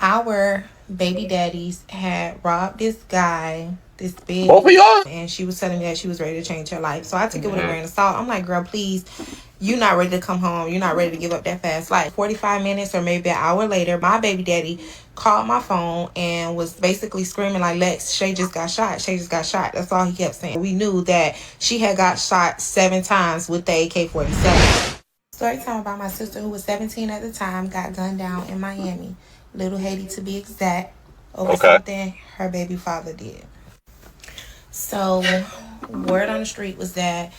Our baby daddies had robbed this guy, this big, Both of y'all? and she was telling me that she was ready to change her life. So I took it with a grain of salt. I'm like, girl, please, you're not ready to come home. You're not ready to give up that fast life. 45 minutes or maybe an hour later, my baby daddy called my phone and was basically screaming like, Lex, Shay just got shot. Shay just got shot. That's all he kept saying. We knew that she had got shot 7 times with the AK-47. Story time about my sister who was 17 at the time got gunned down in Miami. Little Haiti to be exact, over something her baby father did. So, word on the street was that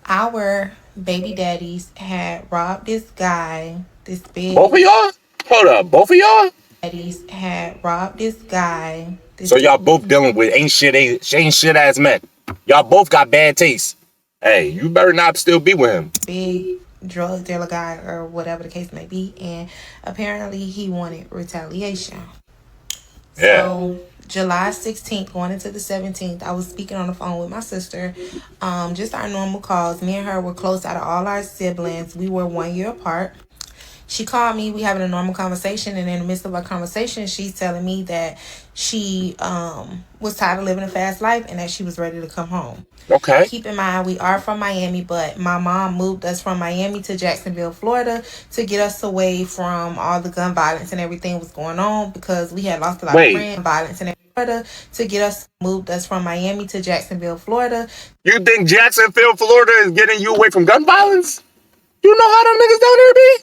our baby daddies had robbed this guy, this big. Both of y'all? Hold up, both of y'all? Daddies had robbed this guy. So y'all both dealing with ain't shit ass men. Y'all both got bad taste. Hey, you better not still be with him. Big drug dealer guy or whatever the case may be, and apparently he wanted retaliation. Yeah. So July 16th going into the 17th, I was speaking on the phone with my sister, just our normal calls. Me and her were close out of all our siblings. We were 1 year apart. She called me, we having a normal conversation, and in the midst of our conversation, she's telling me that she was tired of living a fast life and that she was ready to come home. Okay. Keep in mind, we are from Miami, but my mom moved us from Miami to Jacksonville, Florida, to get us away from all the gun violence and everything was going on, because we had lost a lot of friends. Violence and Florida to get us moved us from Miami to Jacksonville, Florida. You think Jacksonville, Florida is getting you away from gun violence? You know how them niggas down there be?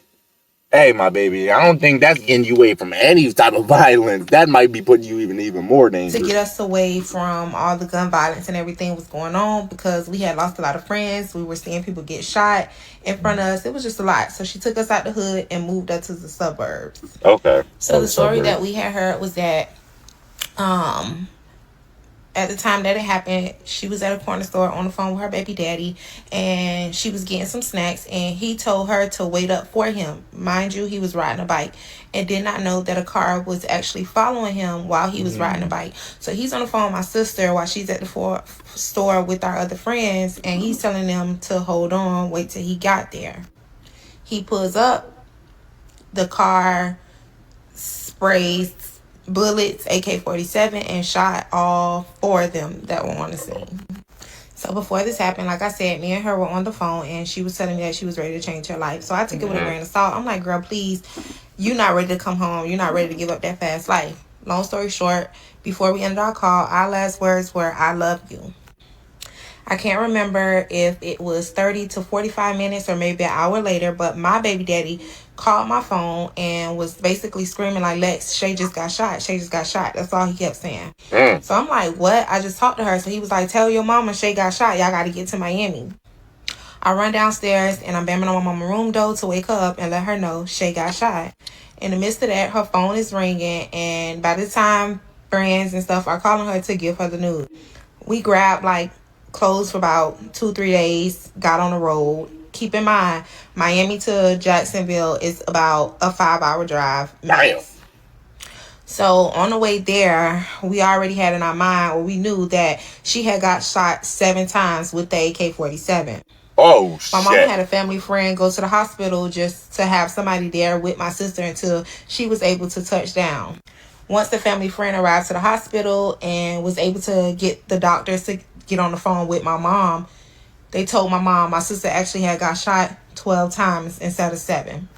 Hey, my baby, I don't think that's getting you away from any type of violence. That might be putting you even more dangerous. To get us away from all the gun violence and everything was going on, because we had lost a lot of friends. We were seeing people get shot in front of us. It was just a lot. So she took us out the hood and moved us to the suburbs. Okay. So the story that we had heard was that at the time that it happened, she was at a corner store on the phone with her baby daddy, and she was getting some snacks, and he told her to wait up for him. Mind you, he was riding a bike and did not know that a car was actually following him while he was riding a bike. So he's on the phone with my sister while she's at the store with our other friends, and he's telling them to hold on, wait till he got there. He pulls up, the car sprays bullets, AK-47, and shot all 4 of them that were on the scene. So before this happened, like I said, me and her were on the phone, and she was telling me that she was ready to change her life. So I took it with a grain of salt. I'm like, girl, please, you're not ready to come home. You're not ready to give up that fast life. Long story short, before we ended our call, our last words were, I love you. I can't remember if it was 30 to 45 minutes or maybe an hour later, but my baby daddy called my phone and was basically screaming like, Lex, Shay just got shot. Shay just got shot. That's all he kept saying. So I'm like, what? I just talked to her. So he was like, tell your mama Shay got shot. Y'all got to get to Miami. I run downstairs and I'm banging on my mama's room door to wake her up and let her know Shay got shot. In the midst of that, her phone is ringing, and by the time friends and stuff are calling her to give her the news, we grabbed like closed for about 2-3 days, got on the road. Keep in mind, Miami to Jacksonville is about a 5-hour drive. So on the way there, we already had in our mind, or we knew that she had got shot 7 times with the AK-47. Oh, shit. My mom had a family friend go to the hospital just to have somebody there with my sister until she was able to touch down. Once the family friend arrived to the hospital and was able to get the doctors to get on the phone with my mom, they told my mom my sister actually had got shot 12 times instead of 7.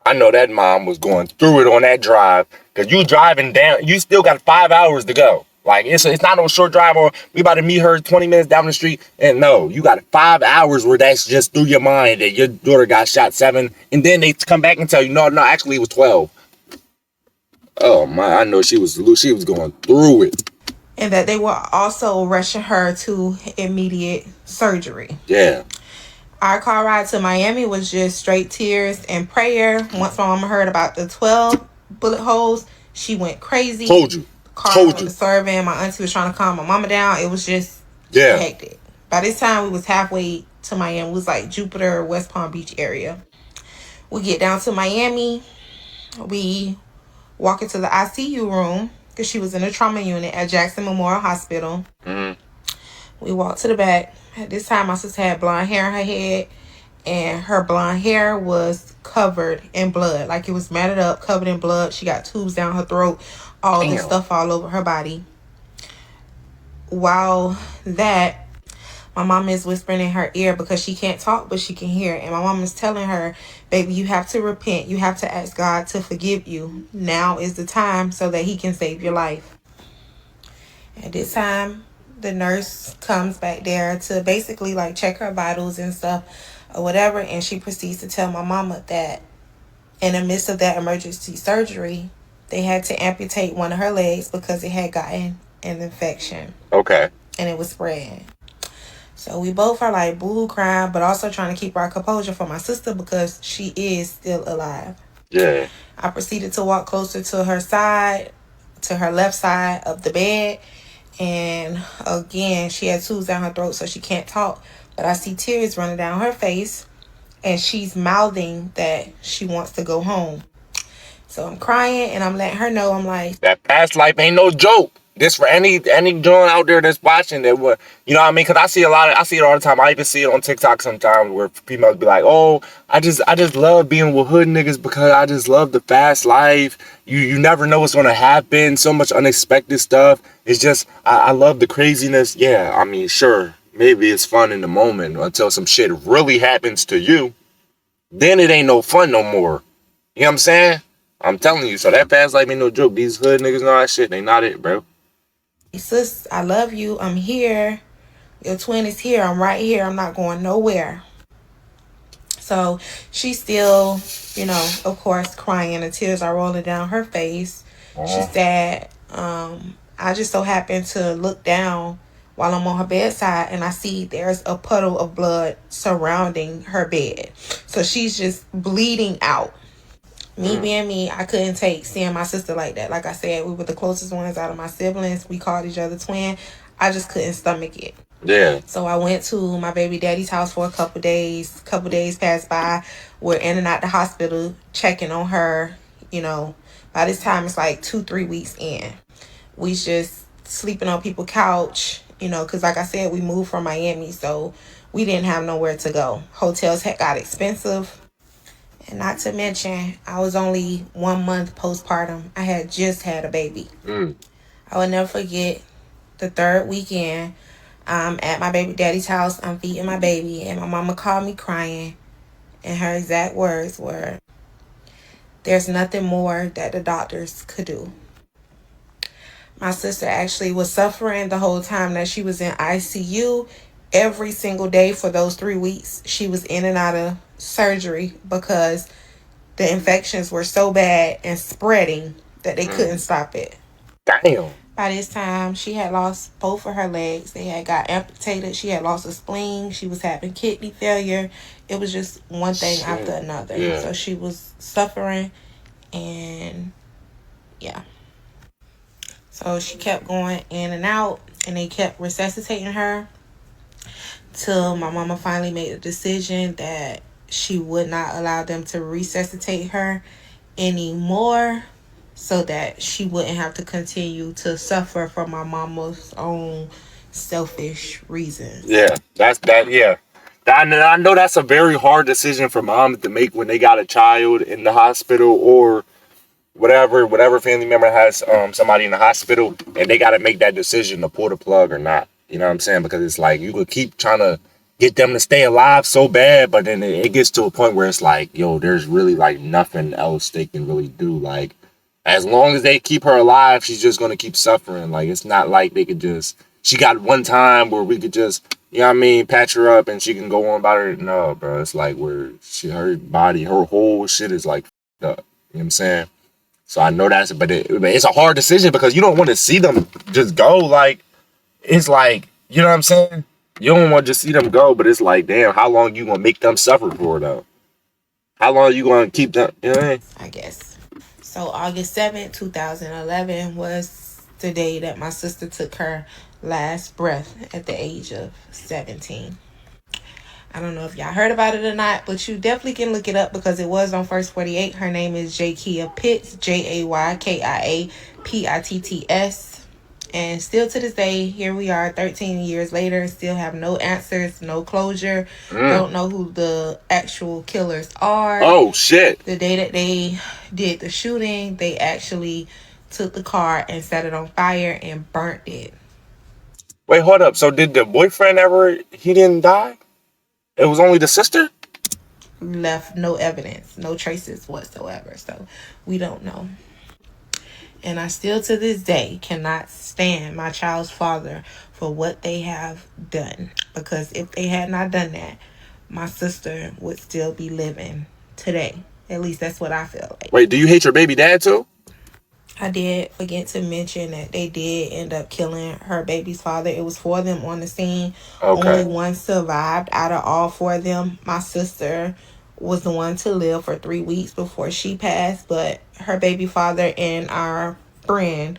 I know that mom was going through it on that drive, because you driving down, you still got 5 hours to go. Like, it's not no short drive, or we about to meet her 20 minutes down the street. And no, you got 5 hours where that's just through your mind that your daughter got shot 7. And then they come back and tell you, no, actually it was 12. Oh my, I know she was going through it. And that they were also rushing her to immediate surgery. Yeah. Our car ride to Miami was just straight tears and prayer. Once my mama heard about the 12 bullet holes, she went crazy. Told you. Car was serving. My auntie was trying to calm my mama down. It was just hectic. By this time, we was halfway to Miami. It was like Jupiter, West Palm Beach area. We get down to Miami. We walk into the ICU room, because she was in a trauma unit at Jackson Memorial Hospital. We walked to the back. At this time, my sister had blonde hair in her head, and her blonde hair was covered in blood. Like, it was matted up, covered in blood. She got tubes down her throat, all this stuff all over her body. While that, my mom is whispering in her ear because she can't talk, but she can hear. And my mom is telling her, baby, you have to repent. You have to ask God to forgive you. Now is the time so that he can save your life. At this time, the nurse comes back there to basically like check her vitals and stuff or whatever. And she proceeds to tell my mama that in the midst of that emergency surgery, they had to amputate one of her legs because it had gotten an infection. Okay. And it was spreading. So we both are like boo-hoo crying, but also trying to keep our composure for my sister because she is still alive. Yeah. I proceeded to walk closer to her side, to her left side of the bed. And again, she had tubes down her throat, so she can't talk. But I see tears running down her face. And she's mouthing that she wants to go home. So I'm crying and I'm letting her know, I'm like, that past life ain't no joke. This for any joint out there that's watching that would, you know what I mean? Because I see it all the time. I even see it on TikTok sometimes where females be like, oh, I just love being with hood niggas because I just love the fast life. You never know what's gonna happen. So much unexpected stuff. It's just I love the craziness. Yeah, I mean, sure, maybe it's fun in the moment until some shit really happens to you. Then it ain't no fun no more. You know what I'm saying? I'm telling you, so that fast life ain't no joke. These hood niggas and all that shit, they not it, bro. sis, I love you. I'm here. Your twin is here. I'm right here. I'm not going nowhere. So she's still, you know, of course, crying. The tears are rolling down her face. She said, I just so happened to look down while I'm on her bedside and I see there's a puddle of blood surrounding her bed. So she's just bleeding out. Me being me, I couldn't take seeing my sister like that. Like I said, we were the closest ones out of my siblings. We called each other twin. I just couldn't stomach it. Yeah. So I went to my baby daddy's house for a couple days. Couple days passed by. We're in and out the hospital checking on her. You know, by this time it's like 2-3 weeks in. We just sleeping on people's couch. You know, because like I said, we moved from Miami, so we didn't have nowhere to go. Hotels had got expensive. And not to mention, I was only 1 month postpartum. I had just had a baby. I will never forget the third weekend. I'm at my baby daddy's house. I'm feeding my baby. And my mama called me crying. And her exact words were, there's nothing more that the doctors could do. My sister actually was suffering the whole time that she was in ICU. Every single day for those 3 weeks, she was in and out of surgery because the infections were so bad and spreading that they couldn't stop it. Damn. By this time, she had lost both of her legs. They had got amputated. She had lost a spleen. She was having kidney failure. It was just one thing after another. Yeah. So she was suffering, and yeah. So she kept going in and out, and they kept resuscitating her till my mama finally made a decision that she would not allow them to resuscitate her anymore so that she wouldn't have to continue to suffer from my mama's own selfish reasons. Yeah, that's that. Yeah, I know that's a very hard decision for moms to make when they got a child in the hospital or whatever family member has somebody in the hospital and they got to make that decision to pull the plug or not. You know what I'm saying? Because it's like you could keep trying to get them to stay alive so bad, but then it gets to a point where it's like, yo, there's really like nothing else they can really do. Like, as long as they keep her alive, she's just gonna keep suffering. Like, it's not like they could just. She got one time where we could just, you know what I mean, patch her up and she can go on about her. No, bro, it's like where her body, her whole shit is like up. You know what I'm saying? So I know that's, but it's a hard decision because you don't want to see them just go. Like, it's like, you know what I'm saying? You don't want to just see them go, but it's like, damn, how long you gonna make them suffer for though? How long you gonna keep them? You know what I mean? I guess. So August 7th, 2011 was the day that my sister took her last breath at the age of 17. I don't know if y'all heard about it or not, but you definitely can look it up because it was on First 48. Her name is Jaykia Pitts, JayKia Pitts. And still to this day, here we are 13 years later, still have no answers, no closure. Mm. Don't know who the actual killers are. Oh shit. The day that they did the shooting, they actually took the car and set it on fire and burnt it. Wait, hold up. So did the boyfriend ever? He didn't die. It was only the sister. Left no evidence, no traces whatsoever. So we don't know. And I still to this day cannot stand my child's father for what they have done. Because if they had not done that, my sister would still be living today. At least that's what I feel like. Wait, do you hate your baby dad too? I did forget to mention that they did end up killing her baby's father. It was four of them on the scene. Okay. Only one survived out of all four of them. My sister was the one to live for 3 weeks before she passed, but her baby father and our friend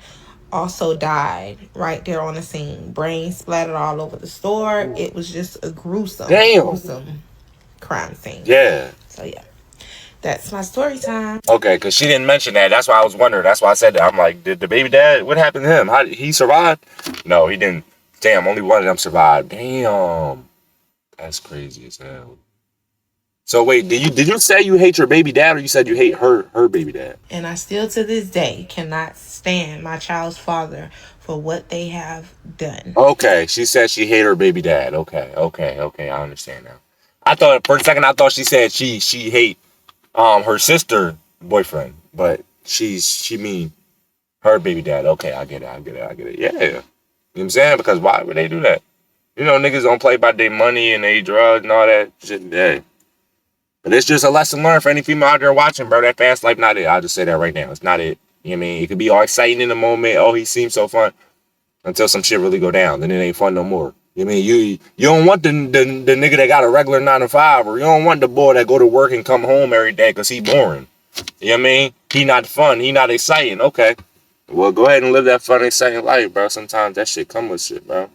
also died right there on the scene. Brains splattered all over the store. It was just a gruesome, Damn. gruesome crime scene. Yeah. So yeah, that's my story time. Okay, because she didn't mention that. That's why I was wondering. That's why I said that. I'm like, did the baby dad? What happened to him? How did he survive? No, he didn't. Damn, only one of them survived. Damn, that's crazy as hell. So wait, did you say you hate your baby dad, or you said you hate her baby dad? And I still to this day cannot stand my child's father for what they have done. Okay, she said she hate her baby dad. Okay, I understand now. I thought for a second I thought she said she hate her sister boyfriend, but she mean her baby dad. Okay, I get it. Yeah. You know what I'm saying? Because why would they do that? You know, niggas don't play by their money and they drugs and all that shit. Yeah. But it's just a lesson learned for any female out there watching, bro. That fast life not it. I'll just say that right now. It's not it. You know what I mean? It could be all exciting in the moment. Oh, he seems so fun. Until some shit really go down. Then it ain't fun no more. You know what I mean? You don't want the nigga that got a regular 9 to 5, or you don't want the boy that go to work and come home every day because he boring. You know what I mean? He not fun. He not exciting. Okay. Well, go ahead and live that fun, exciting life, bro. Sometimes that shit come with shit, bro.